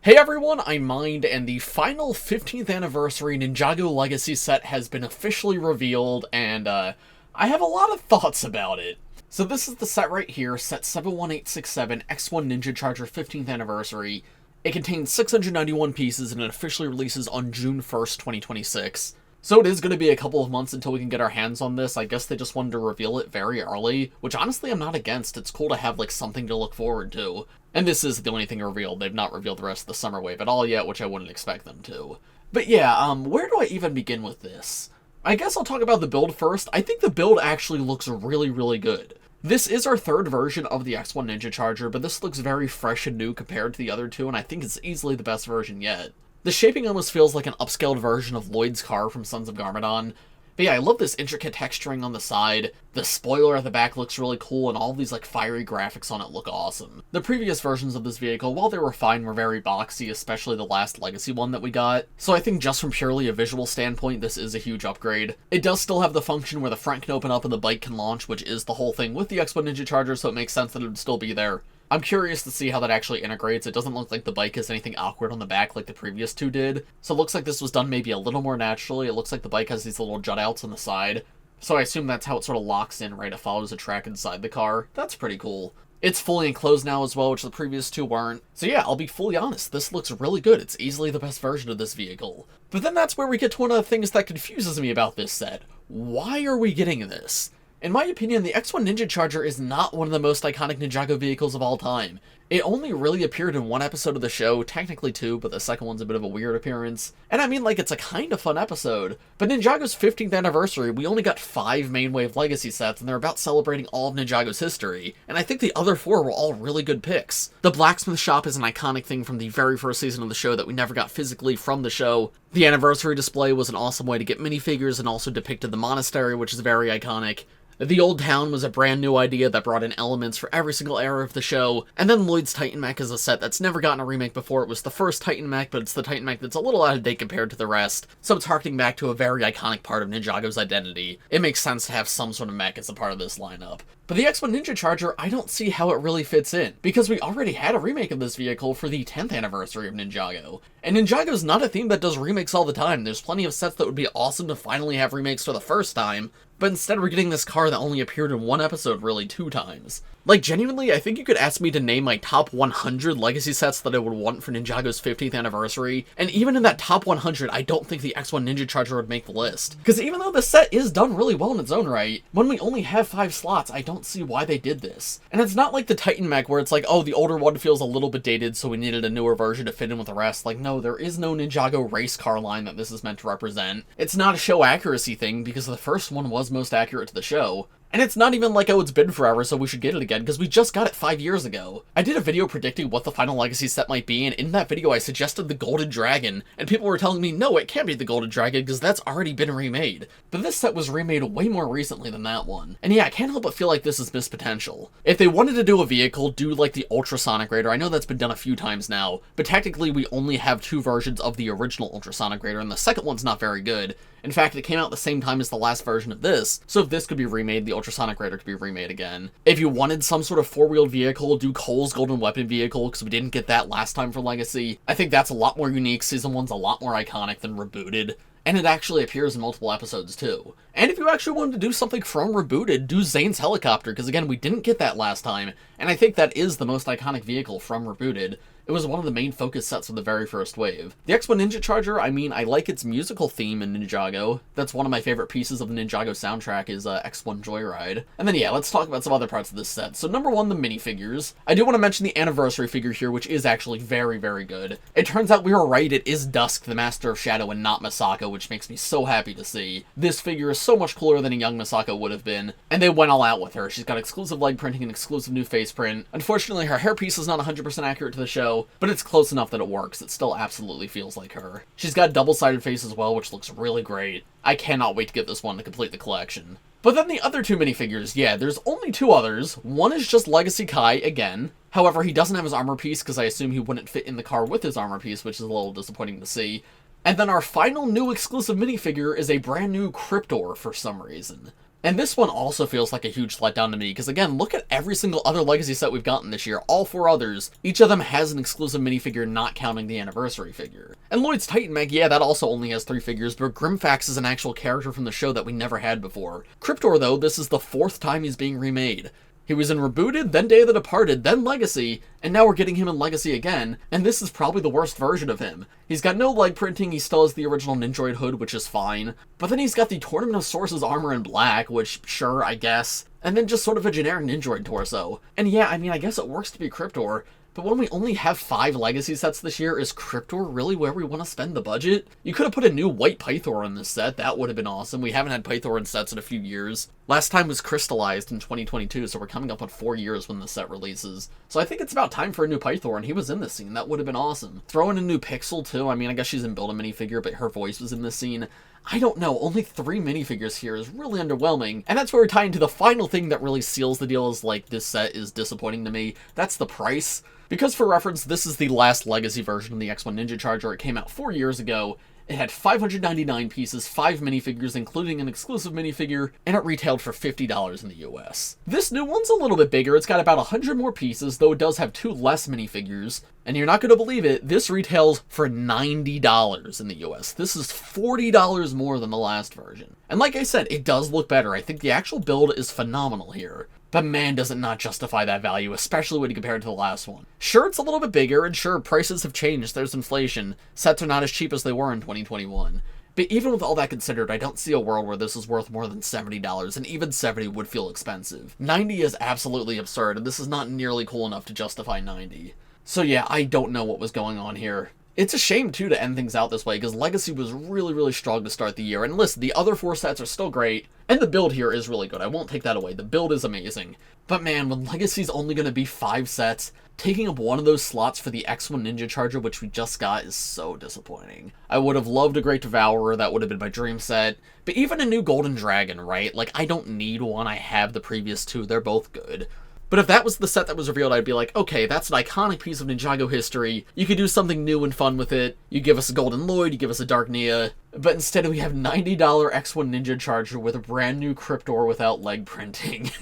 Hey everyone, I'm Mind, and the final 15th anniversary Ninjago Legacy set has been officially revealed, and I have a lot of thoughts about it. So this is the set right here, set 71867, X-1 Ninja Charger 15th anniversary. It contains 691 pieces, and it officially releases on June 1st, 2026. So it is going to be a couple of months until we can get our hands on this. I guess they just wanted to reveal it very early, which honestly I'm not against. It's cool to have like something to look forward to. And this is the only thing revealed. They've not revealed the rest of the Summer Wave at all yet, which I wouldn't expect them to. But yeah, where do I even begin with this? I guess I'll talk about the build first. I think the build actually looks really, really good. This is our third version of the X-1 Ninja Charger, but this looks very fresh and new compared to the other two, and I think it's easily the best version yet. The shaping almost feels like an upscaled version of Lloyd's car from Sons of Garmadon. But yeah, I love this intricate texturing on the side. The spoiler at the back looks really cool, and all these like fiery graphics on it look awesome. The previous versions of this vehicle, while they were fine, were very boxy, especially the last Legacy one that we got. So I think just from purely a visual standpoint, this is a huge upgrade. It does still have the function where the front can open up and the bike can launch, which is the whole thing with the X-1 Ninja Charger, so it makes sense that it would still be there. I'm curious to see how that actually integrates. It doesn't look like the bike has anything awkward on the back like the previous two did. So it looks like this was done maybe a little more naturally. It looks like the bike has these little jut outs on the side. So I assume that's how it sort of locks in, right? It follows a track inside the car. That's pretty cool. It's fully enclosed now as well, which the previous two weren't. So yeah, I'll be fully honest, this looks really good. It's easily the best version of this vehicle. But then that's where we get to one of the things that confuses me about this set. Why are we getting this? In my opinion, the X-1 Ninja Charger is not one of the most iconic Ninjago vehicles of all time. It only really appeared in one episode of the show, technically two, but the second one's a bit of a weird appearance. And I mean, like, it's a kind of fun episode. But Ninjago's 15th anniversary, we only got 5 main wave legacy sets, and they're about celebrating all of Ninjago's history. And I think the other 4 were all really good picks. The blacksmith shop is an iconic thing from the very first season of the show that we never got physically from the show. The anniversary display was an awesome way to get minifigures and also depicted the monastery, which is very iconic. The Old Town was a brand new idea that brought in elements for every single era of the show, and then Lloyd's Titan Mech is a set that's never gotten a remake before. It was the first Titan Mech, but it's the Titan Mech that's a little out of date compared to the rest, so it's harkening back to a very iconic part of Ninjago's identity. It makes sense to have some sort of mech as a part of this lineup. But the X-1 Ninja Charger, I don't see how it really fits in, because we already had a remake of this vehicle for the 10th anniversary of Ninjago. And Ninjago's not a theme that does remakes all the time. There's plenty of sets that would be awesome to finally have remakes for the first time, but instead we're getting this car that only appeared in one episode really 2 times. Like, genuinely, I think you could ask me to name my top 100 legacy sets that I would want for Ninjago's 15th anniversary, and even in that top 100, I don't think the X-1 Ninja Charger would make the list. Because even though the set is done really well in its own right, when we only have 5 slots, I don't see why they did this. And it's not like the Titan Mech where it's like, oh, the older one feels a little bit dated, so we needed a newer version to fit in with the rest. Like, no, there is no Ninjago race car line that this is meant to represent. It's not a show accuracy thing, because the first one was most accurate to the show. And it's not even like, oh, it's been forever, so we should get it again, because we just got it 5 years ago. I did a video predicting what the final Legacy set might be, and in that video I suggested the Golden Dragon, and people were telling me, no, it can't be the Golden Dragon, because that's already been remade. But this set was remade way more recently than that one. And yeah, I can't help but feel like this is missed potential. If they wanted to do a vehicle, do like the Ultrasonic Raider. I know that's been done a few times now, but technically we only have 2 versions of the original Ultrasonic Raider, and the second one's not very good. In fact, it came out the same time as the last version of this, so if this could be remade, the Ultrasonic Raider could be remade again. If you wanted some sort of 4-wheeled vehicle, do Cole's Golden Weapon vehicle, because we didn't get that last time for Legacy. I think that's a lot more unique. Season 1's a lot more iconic than Rebooted, and it actually appears in multiple episodes too. And if you actually wanted to do something from Rebooted, do Zane's helicopter, because again, we didn't get that last time, and I think that is the most iconic vehicle from Rebooted. It was one of the main focus sets of the very first wave. The X-1 Ninja Charger, I mean, I like its musical theme in Ninjago. That's one of my favorite pieces of the Ninjago soundtrack is X-1 Joyride. And then yeah, let's talk about some other parts of this set. So number 1, the minifigures. I do want to mention the anniversary figure here, which is actually very, very good. It turns out we were right, it is Dusk, the Master of Shadow, and not Misako, which makes me so happy to see. This figure is so much cooler than a young Misako would have been, and they went all out with her. She's got exclusive leg printing and exclusive new face print. Unfortunately, her hairpiece is not 100% accurate to the show, but it's close enough that it works. It still absolutely feels like her. She's got a double-sided face as well, which looks really great. I cannot wait to get this one to complete the collection. But then the other 2 minifigures, yeah, there's only 2 others. One is just Legacy Kai, again. However, he doesn't have his armor piece, because I assume he wouldn't fit in the car with his armor piece, which is a little disappointing to see. And then our final new exclusive minifigure is a brand new Cryptor for some reason. And this one also feels like a huge letdown to me, because again, look at every single other Legacy set we've gotten this year, all 4 others. Each of them has an exclusive minifigure, not counting the anniversary figure. And Lloyd's Titan Mech, yeah, that also only has 3 figures, but Grimfax is an actual character from the show that we never had before. Cryptor, though, this is the 4th time he's being remade. He was in Rebooted, then Day of the Departed, then Legacy, and now we're getting him in Legacy again, and this is probably the worst version of him. He's got no leg printing, he still has the original Ninjago hood, which is fine, but then he's got the Tournament of Sources armor in black, which, sure, I guess, and then just sort of a generic Ninjago torso. And yeah, I mean, I guess it works to be Cryptor, but when we only have 5 Legacy sets this year, is Cryptor really where we want to spend the budget? You could have put a new white Pythor in this set, that would have been awesome. We haven't had Pythor in sets in a few years. Last time was Crystallized in 2022, so we're coming up on 4 years when the set releases. So I think it's about time for a new Pythor, and he was in this scene, that would have been awesome. Throw in a new Pixel too, I mean, I guess she's in Build a Minifigure, but her voice was in this scene. I don't know, only 3 minifigures here is really underwhelming, and that's where we're tying to the final thing that really seals the deal is, like, this set is disappointing to me. That's the price. Because for reference, this is the last Legacy version of the X-1 Ninjago. It came out 4 years ago. It had 599 pieces, 5 minifigures, including an exclusive minifigure, and it retailed for $50 in the US. This new one's a little bit bigger. It's got about 100 more pieces, though it does have 2 less minifigures. And you're not going to believe it, this retails for $90 in the US. This is $40 more than the last version. And like I said, it does look better. I think the actual build is phenomenal here. But man, does it not justify that value, especially when you compare it to the last one. Sure, it's a little bit bigger, and sure, prices have changed, there's inflation. Sets are not as cheap as they were in 2021. But even with all that considered, I don't see a world where this is worth more than $70, and even $70 would feel expensive. $90 is absolutely absurd, and this is not nearly cool enough to justify $90. So yeah, I don't know what was going on here. It's a shame, too, to end things out this way, because Legacy was really, really strong to start the year. And listen, the other 4 sets are still great, and the build here is really good. I won't take that away. The build is amazing. But man, when Legacy's only going to be 5 sets, taking up one of those slots for the X-1 Ninjago, which we just got, is so disappointing. I would have loved a Great Devourer. That would have been my dream set. But even a new Golden Dragon, right? Like, I don't need one. I have the previous 2. They're both good. But if that was the set that was revealed, I'd be like, okay, that's an iconic piece of Ninjago history. You could do something new and fun with it. You give us a Golden Lloyd, you give us a Dark Nia. But instead we have $90 X-1 Ninjago with a brand new Cryptor without leg printing.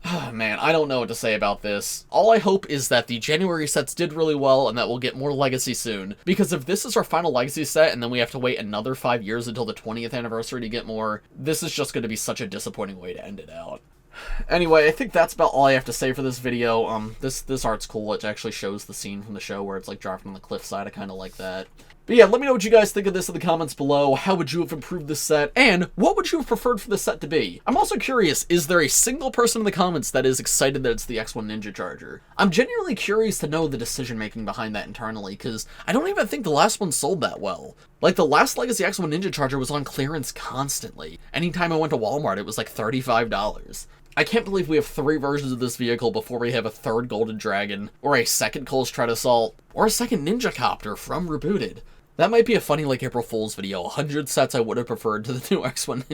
Oh, man, I don't know what to say about this. All I hope is that the January sets did really well and that we'll get more Legacy soon. Because if this is our final Legacy set and then we have to wait another 5 years until the 20th anniversary to get more, this is just going to be such a disappointing way to end it out. Anyway, I think that's about all I have to say for this video. This art's cool. It actually shows the scene from the show where it's like driving on the cliffside. I kind of like that. But yeah, let me know what you guys think of this in the comments below. How would you have improved this set? And what would you have preferred for this set to be? I'm also curious, is there a single person in the comments that is excited that it's the X-1 Ninjago? I'm genuinely curious to know the decision-making behind that internally, because I don't even think the last one sold that well. Like, the last Legacy X-1 Ninjago was on clearance constantly. Anytime I went to Walmart, it was like $35. I can't believe we have 3 versions of this vehicle before we have a 3rd Golden Dragon, or a 2nd Cole's Assault, or a 2nd Ninja Copter from Rebooted. That might be a funny, like, April Fool's video. 100 sets I would have preferred to the new X-1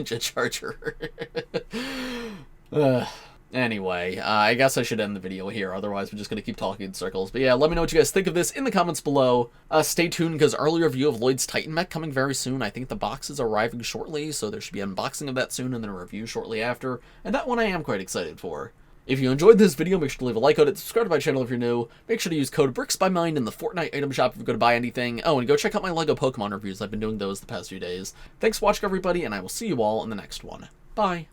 Ninjago. Anyway, I guess I should end the video here, otherwise we're just going to keep talking in circles. But yeah, let me know what you guys think of this in the comments below. Stay tuned, because early review of Lloyd's Titan Mech coming very soon. I think the box is arriving shortly, so there should be an unboxing of that soon and then a review shortly after. And that one I am quite excited for. If you enjoyed this video, make sure to leave a like on it, subscribe to my channel if you're new, make sure to use code BRICKSBYMIND in the Fortnite item shop if you're going to buy anything. Oh, and go check out my LEGO Pokemon reviews, I've been doing those the past few days. Thanks for watching, everybody, and I will see you all in the next one. Bye!